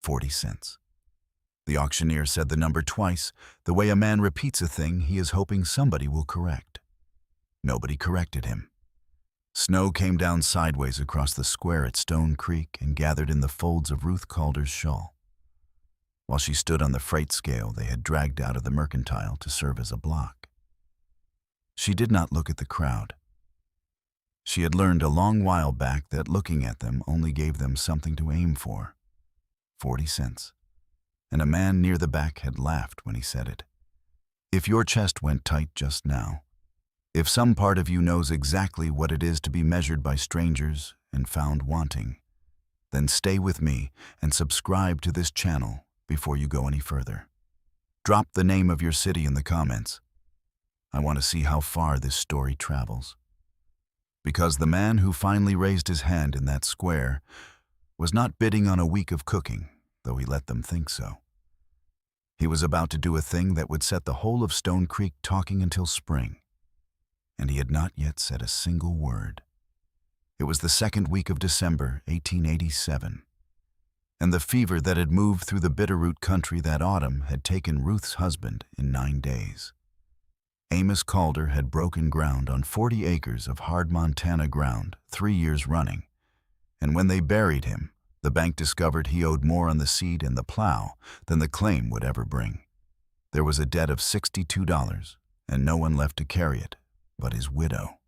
40 cents. The auctioneer said the number twice, the way a man repeats a thing he is hoping somebody will correct. Nobody corrected him. Snow came down sideways across the square at Stone Creek and gathered in the folds of Ruth Calder's shawl. While she stood on the freight scale they had dragged out of the mercantile to serve as a block. She did not look at the crowd. She had learned a long while back that looking at them only gave them something to aim for. 40 cents. And a man near the back had laughed when he said it. If your chest went tight just now, if some part of you knows exactly what it is to be measured by strangers and found wanting, then stay with me and subscribe to this channel before you go any further. Drop the name of your city in the comments. I want to see how far this story travels. Because the man who finally raised his hand in that square was not bidding on a week of cooking, though he let them think so. He was about to do a thing that would set the whole of Stone Creek talking until spring, and he had not yet said a single word. It was the second week of December, 1887, and the fever that had moved through the Bitterroot country that autumn had taken Ruth's husband in 9 days. Amos Calder had broken ground on 40 acres of hard Montana ground 3 years running, and when they buried him, the bank discovered he owed more on the seed and the plow than the claim would ever bring. There was a debt of $62, and no one left to carry it but his widow.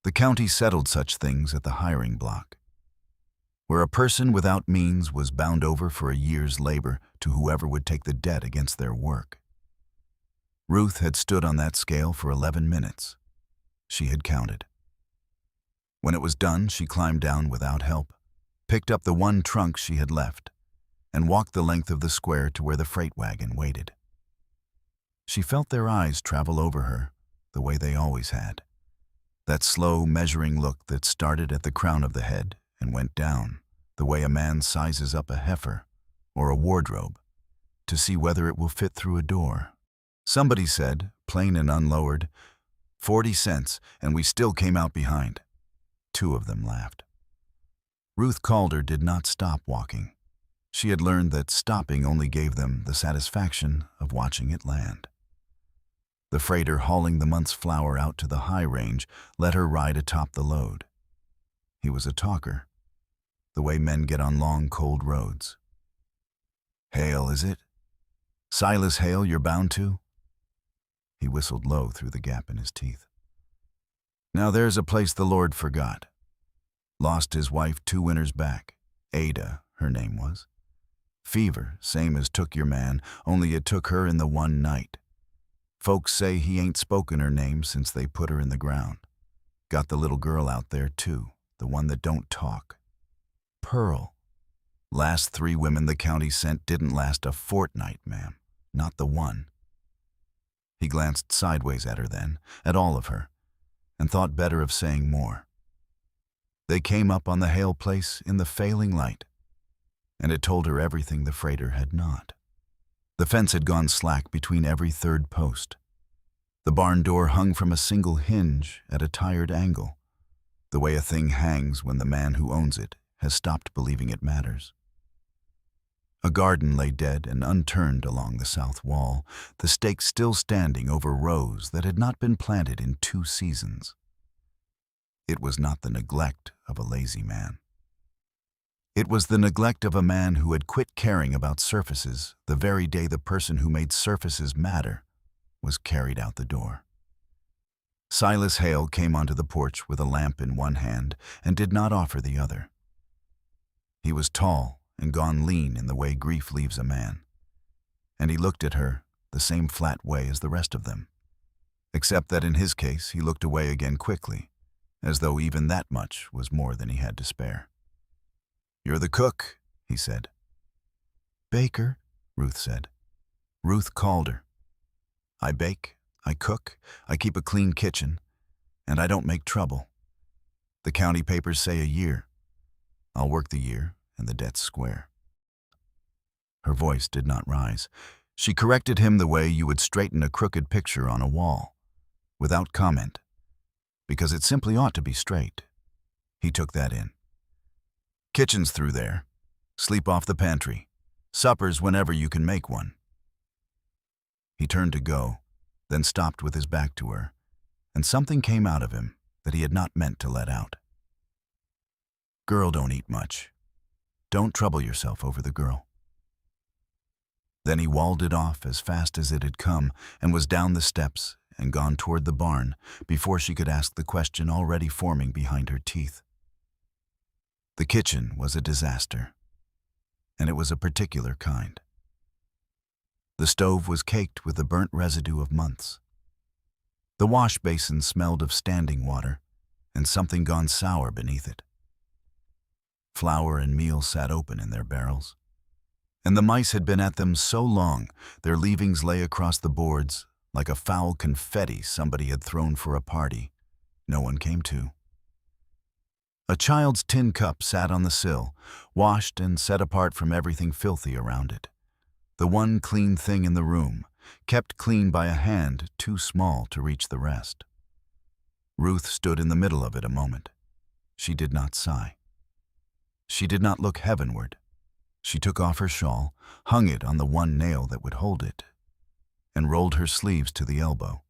The county settled such things at the hiring block, where a person without means was bound over for a year's labor to whoever would take the debt against their work. Ruth had stood on that scale for 11 minutes. She had counted. When it was done, she climbed down without help, picked up the one trunk she had left, and walked the length of the square to where the freight wagon waited. She felt their eyes travel over her, the way they always had. That slow, measuring look that started at the crown of the head and went down, the way a man sizes up a heifer or a wardrobe to see whether it will fit through a door. Somebody said, plain and unlowered, 40 cents, and we still came out behind. 2 of them laughed. Ruth Calder did not stop walking. She had learned that stopping only gave them the satisfaction of watching it land. The freighter hauling the month's flour out to the high range let her ride atop the load. He was a talker, the way men get on long, cold roads. "Hale, is it? Silas Hale you're bound to?" He whistled low through the gap in his teeth. "Now there's a place the Lord forgot. Lost his wife 2 winters back. Ada, her name was. Fever, same as took your man, only it took her in the one night. Folks say he ain't spoken her name since they put her in the ground. Got the little girl out there too, the one that don't talk. Pearl. Last 3 women the county sent didn't last a fortnight, ma'am. Not the one." He glanced sideways at her then, at all of her, and thought better of saying more. They came up on the Hale place in the failing light, and it told her everything the freighter had not. The fence had gone slack between every 3rd post. The barn door hung from a single hinge at a tired angle, the way a thing hangs when the man who owns it has stopped believing it matters. A garden lay dead and unturned along the south wall, the stakes still standing over rows that had not been planted in 2 seasons. It was not the neglect of a lazy man. It was the neglect of a man who had quit caring about surfaces the very day the person who made surfaces matter was carried out the door. Silas Hale came onto the porch with a lamp in one hand and did not offer the other. He was tall and gone lean in the way grief leaves a man, and he looked at her the same flat way as the rest of them, except that in his case he looked away again quickly, as though even that much was more than he had to spare. "You're the cook," he said. "Baker," Ruth said. "Ruth Calder. I bake, I cook, I keep a clean kitchen, and I don't make trouble. The county papers say a year. I'll work the year, and the debt's square." Her voice did not rise. She corrected him the way you would straighten a crooked picture on a wall, without comment, because it simply ought to be straight. He took that in. "Kitchen's through there. Sleep off the pantry. Supper's whenever you can make one." He turned to go, then stopped with his back to her, and something came out of him that he had not meant to let out. "Girl don't eat much. Don't trouble yourself over the girl." Then he walled it off as fast as it had come and was down the steps and gone toward the barn before she could ask the question already forming behind her teeth. The kitchen was a disaster, and it was a particular kind. The stove was caked with the burnt residue of months. The wash basin smelled of standing water and something gone sour beneath it. Flour and meal sat open in their barrels, and the mice had been at them so long their leavings lay across the boards like a foul confetti somebody had thrown for a party no one came to. A child's tin cup sat on the sill, washed and set apart from everything filthy around it. The one clean thing in the room, kept clean by a hand too small to reach the rest. Ruth stood in the middle of it a moment. She did not sigh. She did not look heavenward. She took off her shawl, hung it on the one nail that would hold it, and rolled her sleeves to the elbow.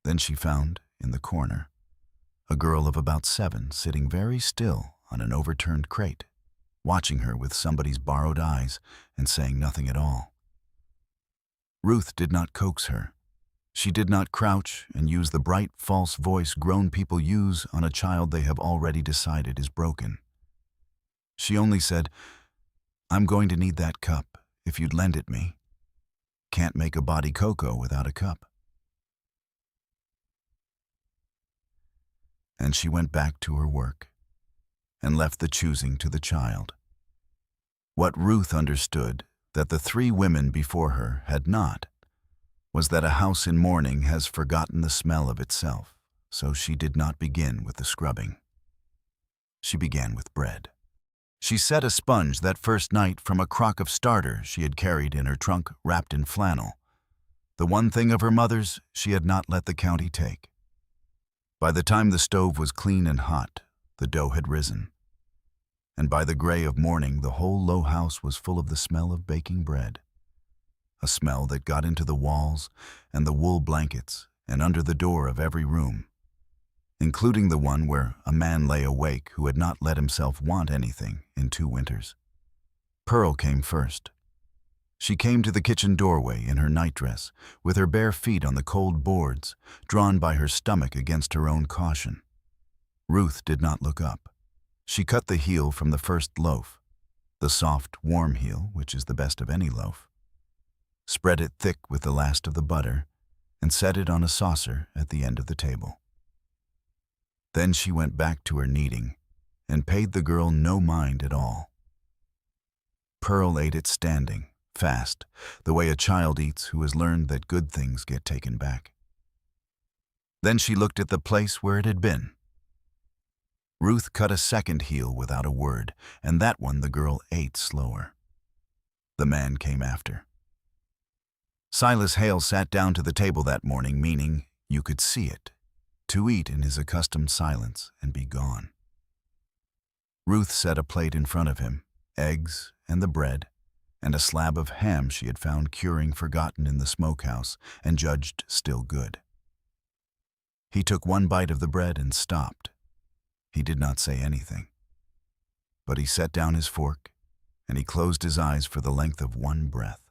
Then she found, in the corner, a girl of about 7 sitting very still on an overturned crate, watching her with somebody's borrowed eyes and saying nothing at all. Ruth did not coax her. She did not crouch and use the bright, false voice grown people use on a child they have already decided is broken. She only said, "I'm going to need that cup, if you'd lend it me. Can't make a body cocoa without a cup." And she went back to her work and left the choosing to the child. What Ruth understood that the 3 women before her had not was that a house in mourning has forgotten the smell of itself, so she did not begin with the scrubbing. She began with bread. She set a sponge that first night from a crock of starter she had carried in her trunk wrapped in flannel, the one thing of her mother's she had not let the county take. By the time the stove was clean and hot, the dough had risen, and by the gray of morning the whole low house was full of the smell of baking bread, a smell that got into the walls and the wool blankets and under the door of every room, including the one where a man lay awake who had not let himself want anything in 2 winters. Pearl came first. She came to the kitchen doorway in her nightdress, with her bare feet on the cold boards, drawn by her stomach against her own caution. Ruth did not look up. She cut the heel from the first loaf, the soft, warm heel, which is the best of any loaf, spread it thick with the last of the butter, and set it on a saucer at the end of the table. Then she went back to her kneading and paid the girl no mind at all. Pearl ate it standing, fast, the way a child eats who has learned that good things get taken back. Then she looked at the place where it had been. Ruth cut a second heel without a word, and that one the girl ate slower. The man came after. Silas Hale sat down to the table that morning, meaning you could see it, to eat in his accustomed silence and be gone. Ruth set a plate in front of him, eggs and the bread, and a slab of ham she had found curing forgotten in the smokehouse and judged still good. He took one bite of the bread and stopped. He did not say anything, but he set down his fork and he closed his eyes for the length of one breath,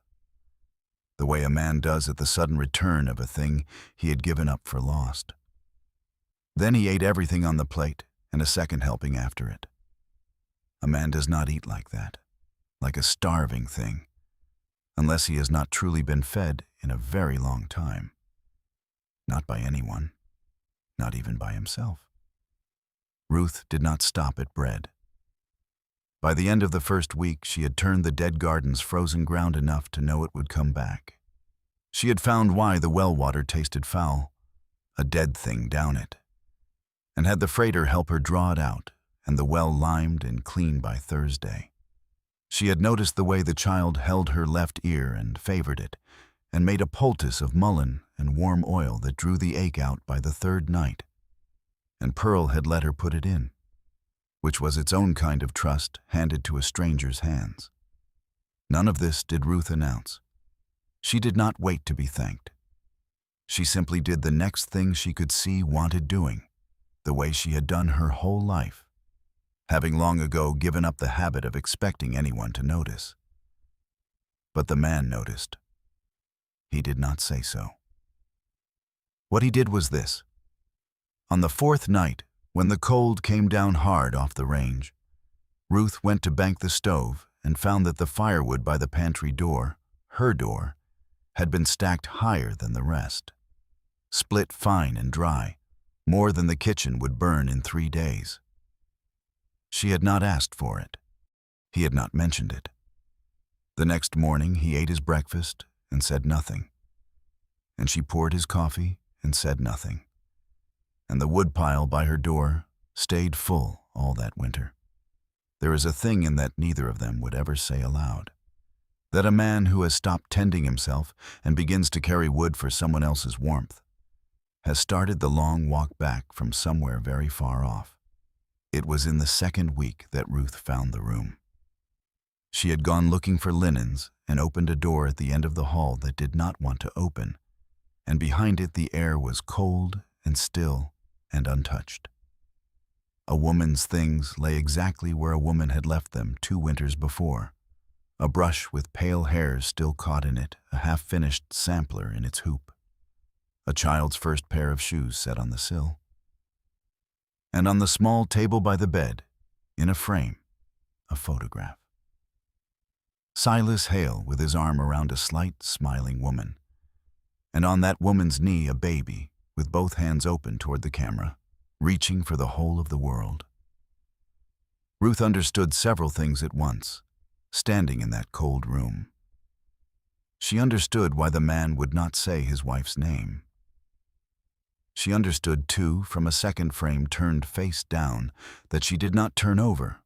the way a man does at the sudden return of a thing he had given up for lost. Then he ate everything on the plate and a second helping after it. A man does not eat like that, like a starving thing, unless he has not truly been fed in a very long time. Not by anyone, not even by himself. Ruth did not stop at bread. By the end of the first week, she had turned the dead garden's frozen ground enough to know it would come back. She had found why the well water tasted foul, a dead thing down it, and had the freighter help her draw it out and the well limed and clean by Thursday. She had noticed the way the child held her left ear and favored it, and made a poultice of mullein and warm oil that drew the ache out by the third night, and Pearl had let her put it in. which was its own kind of trust handed to a stranger's hands. None of this did Ruth announce. She did not wait to be thanked. She simply did the next thing she could see wanted doing, the way she had done her whole life, having long ago given up the habit of expecting anyone to notice. But the man noticed. He did not say so. What he did was this. On the fourth night, when the cold came down hard off the range, Ruth went to bank the stove and found that the firewood by the pantry door, her door, had been stacked higher than the rest, split fine and dry, more than the kitchen would burn in 3 days. She had not asked for it. He had not mentioned it. The next morning he ate his breakfast and said nothing, and she poured his coffee and said nothing, and the woodpile by her door stayed full all that winter. There is a thing in that neither of them would ever say aloud, that a man who has stopped tending himself and begins to carry wood for someone else's warmth has started the long walk back from somewhere very far off. It was in the second week that Ruth found the room. She had gone looking for linens and opened a door at the end of the hall that did not want to open, and behind it the air was cold and still and untouched. A woman's things lay exactly where a woman had left them 2 winters before, a brush with pale hairs still caught in it, a half-finished sampler in its hoop, a child's first pair of shoes set on the sill. And on the small table by the bed, in a frame, a photograph. Silas Hale with his arm around a slight, smiling woman, and on that woman's knee a baby with both hands open toward the camera, reaching for the whole of the world. Ruth understood several things at once, standing in that cold room. She understood why the man would not say his wife's name. She understood, too, from a second frame turned face down, that she did not turn over,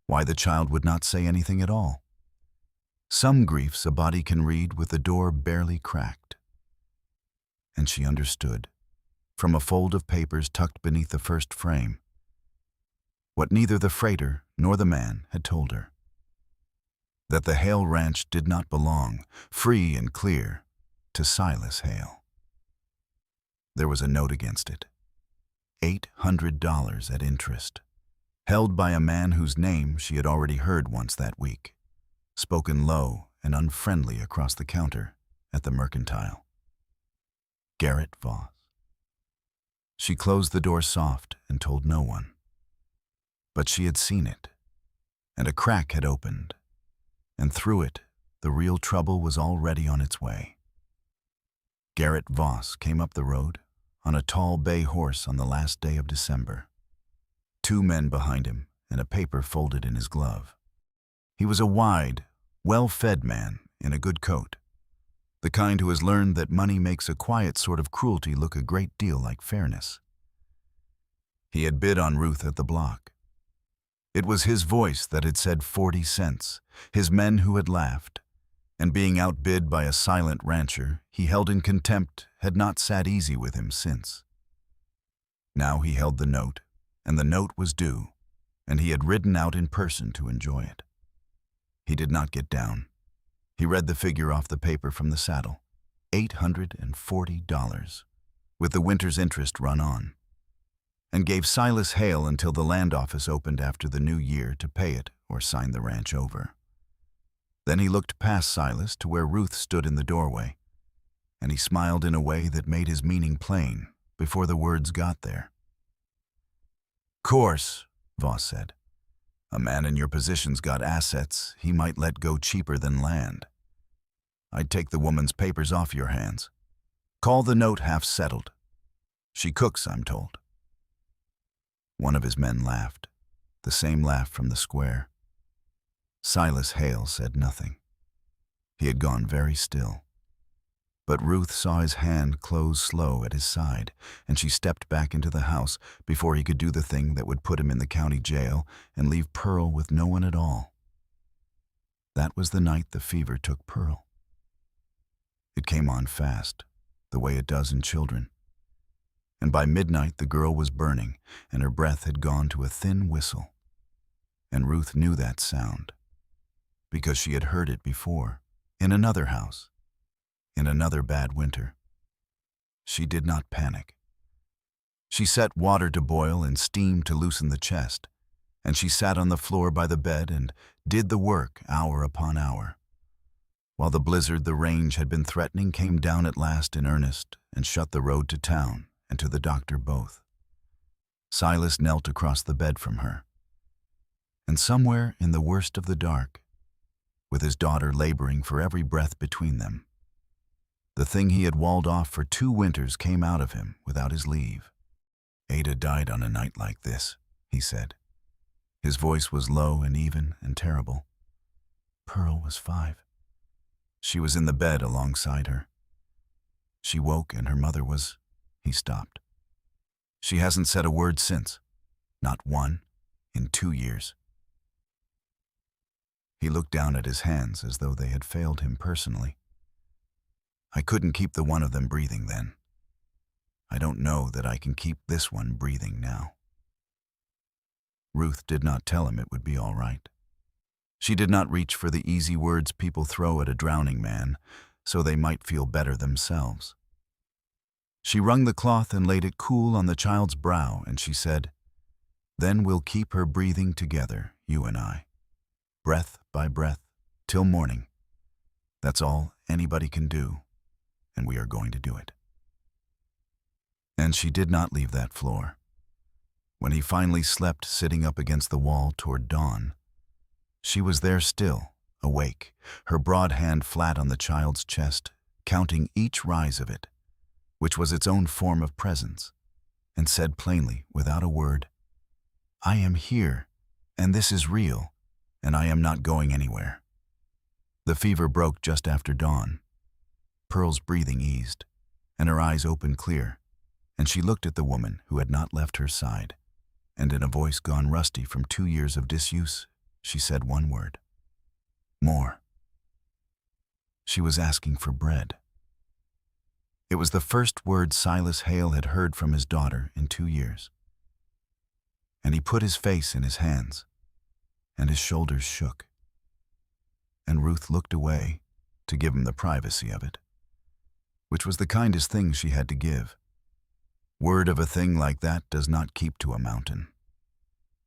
why the child would not say anything at all. Some griefs a body can read with the door barely cracked. And she understood, from a fold of papers tucked beneath the first frame, what neither the freighter nor the man had told her. That the Hale ranch did not belong, free and clear, to Silas Hale. There was a note against it, $800 at interest, held by a man whose name she had already heard once that week, spoken low and unfriendly across the counter at the Mercantile. Garrett Voss. She closed the door soft and told no one. But she had seen it, and a crack had opened, and through it the real trouble was already on its way. Garrett Voss came up the road on a tall bay horse on the last day of December. 2 men behind him and a paper folded in his glove. He was a wide, well-fed man in a good coat, the kind who has learned that money makes a quiet sort of cruelty look a great deal like fairness. He had bid on Ruth at the block. It was his voice that had said 40 cents, his men who had laughed, and being outbid by a silent rancher he held in contempt had not sat easy with him since. Now he held the note, and the note was due, and he had ridden out in person to enjoy it. He did not get down. He read the figure off the paper from the saddle, $840, with the winter's interest run on, and gave Silas Hale until the land office opened after the new year to pay it or sign the ranch over. Then he looked past Silas to where Ruth stood in the doorway, and he smiled in a way that made his meaning plain before the words got there. "Course," Voss said. "A man in your position's got assets he might let go cheaper than land. I'd take the woman's papers off your hands. Call the note half settled. She cooks, I'm told." One of his men laughed, the same laugh from the square. Silas Hale said nothing. He had gone very still. But Ruth saw his hand close slow at his side, and she stepped back into the house before he could do the thing that would put him in the county jail and leave Pearl with no one at all. That was the night the fever took Pearl. It came on fast, the way it does in children. And by midnight the girl was burning, and her breath had gone to a thin whistle. And Ruth knew that sound, because she had heard it before, in another house, in another bad winter. She did not panic. She set water to boil and steam to loosen the chest, and she sat on the floor by the bed and did the work hour upon hour. While the blizzard the range had been threatening came down at last in earnest and shut the road to town and to the doctor both. Silas knelt across the bed from her. And somewhere in the worst of the dark, with his daughter laboring for every breath between them, the thing he had walled off for 2 winters came out of him without his leave. "Ada died on a night like this," he said. His voice was low and even and terrible. "Pearl was 5. She was in the bed alongside her. She woke and her mother was—" He stopped. "She hasn't said a word since. Not one in 2 years." He looked down at his hands as though they had failed him personally. "I couldn't keep the one of them breathing then. I don't know that I can keep this one breathing now." Ruth did not tell him it would be all right. She did not reach for the easy words people throw at a drowning man, so they might feel better themselves. She wrung the cloth and laid it cool on the child's brow, and she said, "Then we'll keep her breathing together, you and I, breath by breath, till morning. That's all anybody can do, and we are going to do it." And she did not leave that floor. When he finally slept sitting up against the wall toward dawn, she was there still, awake, her broad hand flat on the child's chest, counting each rise of it, which was its own form of presence, and said plainly, without a word, "I am here, and this is real, and I am not going anywhere." The fever broke just after dawn. Pearl's breathing eased, and her eyes opened clear, and she looked at the woman who had not left her side, and in a voice gone rusty from 2 years of disuse, she said one word: "More." She was asking for bread. It was the first word Silas Hale had heard from his daughter in 2 years. And he put his face in his hands, and his shoulders shook. And Ruth looked away to give him the privacy of it, which was the kindest thing she had to give. Word of a thing like that does not keep to a mountain.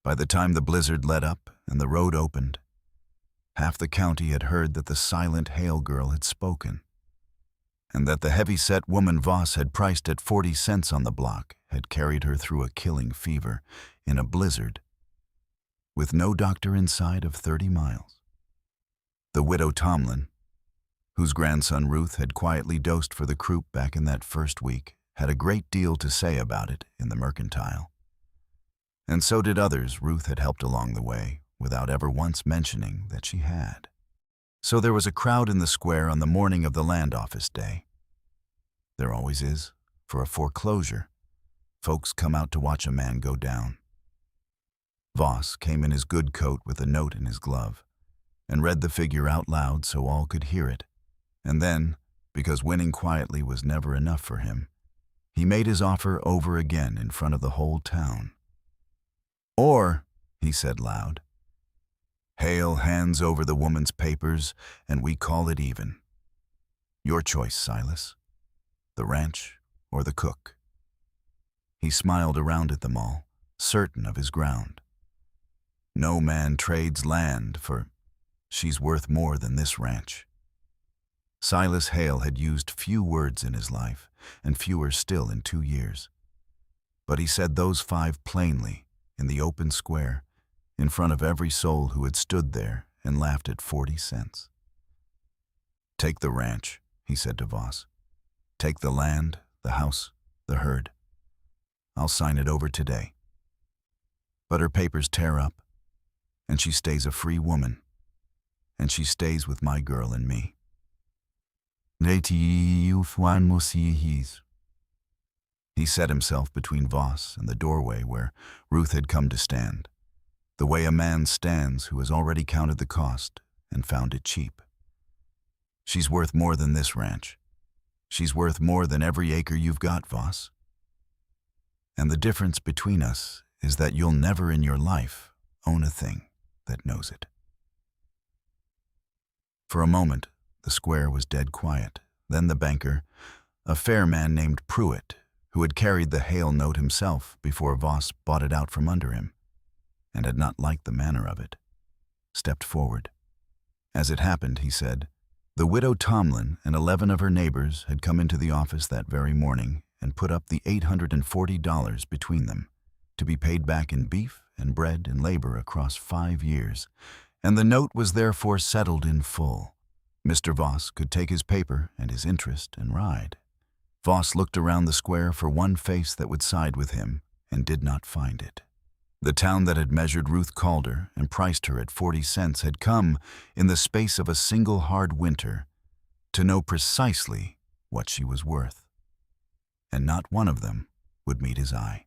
By the time the blizzard let up and the road opened, half the county had heard that the silent Hale girl had spoken, and that the heavy-set woman Voss had priced at 40 cents on the block had carried her through a killing fever in a blizzard, with no doctor inside of 30 miles. The widow Tomlin, whose grandson Ruth had quietly dosed for the croup back in that first week, had a great deal to say about it in the Mercantile. And so did others Ruth had helped along the way, without ever once mentioning that she had. So there was a crowd in the square on the morning of the land office day. There always is, for a foreclosure. Folks come out to watch a man go down. Voss came in his good coat with a note in his glove, and read the figure out loud so all could hear it, and then, because winning quietly was never enough for him, he made his offer over again in front of the whole town. "Or," he said loud, "Hale hands over the woman's papers and we call it even. Your choice, Silas. The ranch or the cook." He smiled around at them all, certain of his ground. "No man trades land for— she's worth more than this ranch." Silas Hale had used few words in his life, and fewer still in 2 years. But he said those 5 plainly, in the open square, in front of every soul who had stood there and laughed at 40 cents. "Take the ranch," he said to Voss. "Take the land, the house, the herd. I'll sign it over today. But her papers tear up, and she stays a free woman, and she stays with my girl and me." He set himself between Voss and the doorway where Ruth had come to stand, the way a man stands who has already counted the cost and found it cheap. "She's worth more than this ranch. She's worth more than every acre you've got, Voss. And the difference between us is that you'll never in your life own a thing. that knows it. For a moment, the square was dead quiet. Then the banker, a fair man named Pruitt, who had carried the hail note himself before Voss bought it out from under him, and had not liked the manner of it, stepped forward. As it happened, he said, the widow Tomlin and 11 of her neighbors had come into the office that very morning and put up the $840 between them, to be paid back in beef and bread and labor across 5 years, and the note was therefore settled in full. Mr. Voss could take his paper and his interest and ride. Voss looked around the square for one face that would side with him and did not find it. The town that had measured Ruth Calder and priced her at 40 cents had come, in the space of a single hard winter, to know precisely what she was worth. And not one of them would meet his eye.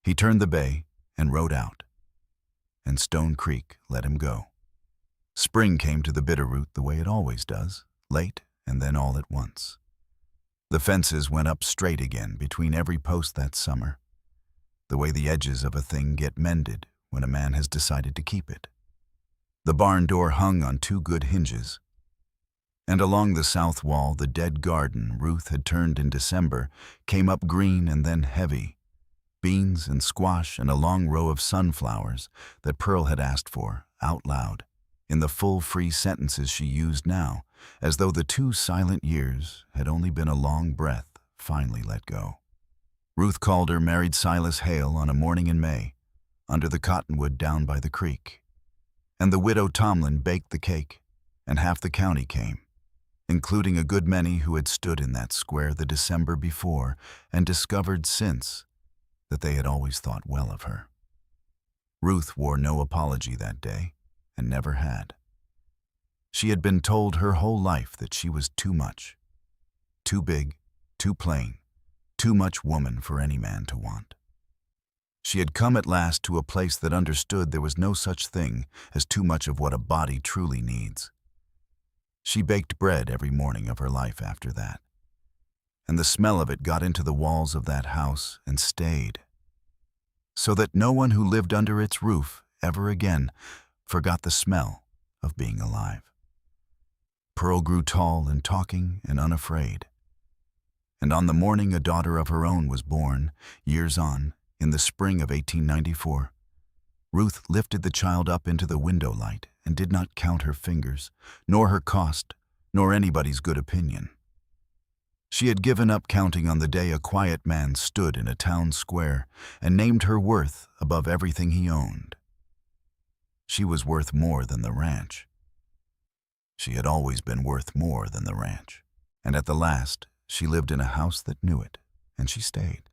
He turned the bay and rode out, and Stone Creek let him go. Spring came to the Bitterroot the way it always does, late and then all at once. The fences went up straight again between every post that summer, the way the edges of a thing get mended when a man has decided to keep it. The barn door hung on 2 good hinges, and along the south wall the dead garden Ruth had turned in December came up green and then heavy, beans and squash and a long row of sunflowers that Pearl had asked for, out loud, in the full free sentences she used now, as though the 2 silent years had only been a long breath finally let go. Ruth Calder married Silas Hale on a morning in May, under the cottonwood down by the creek. And the widow Tomlin baked the cake, and half the county came, including a good many who had stood in that square the December before and discovered since that they had always thought well of her. Ruth wore no apology that day, and never had. She had been told her whole life that she was too much, too big, too plain, too much woman for any man to want. She had come at last to a place that understood there was no such thing as too much of what a body truly needs. She baked bread every morning of her life after that, and the smell of it got into the walls of that house and stayed, so that no one who lived under its roof ever again forgot the smell of being alive. Pearl grew tall and talking and unafraid. And on the morning a daughter of her own was born, years on, in the spring of 1894, Ruth lifted the child up into the window light and did not count her fingers, nor her cost, nor anybody's good opinion. She had given up counting on the day a quiet man stood in a town square and named her worth above everything he owned. She was worth more than the ranch. She had always been worth more than the ranch, and at the last, she lived in a house that knew it, and she stayed.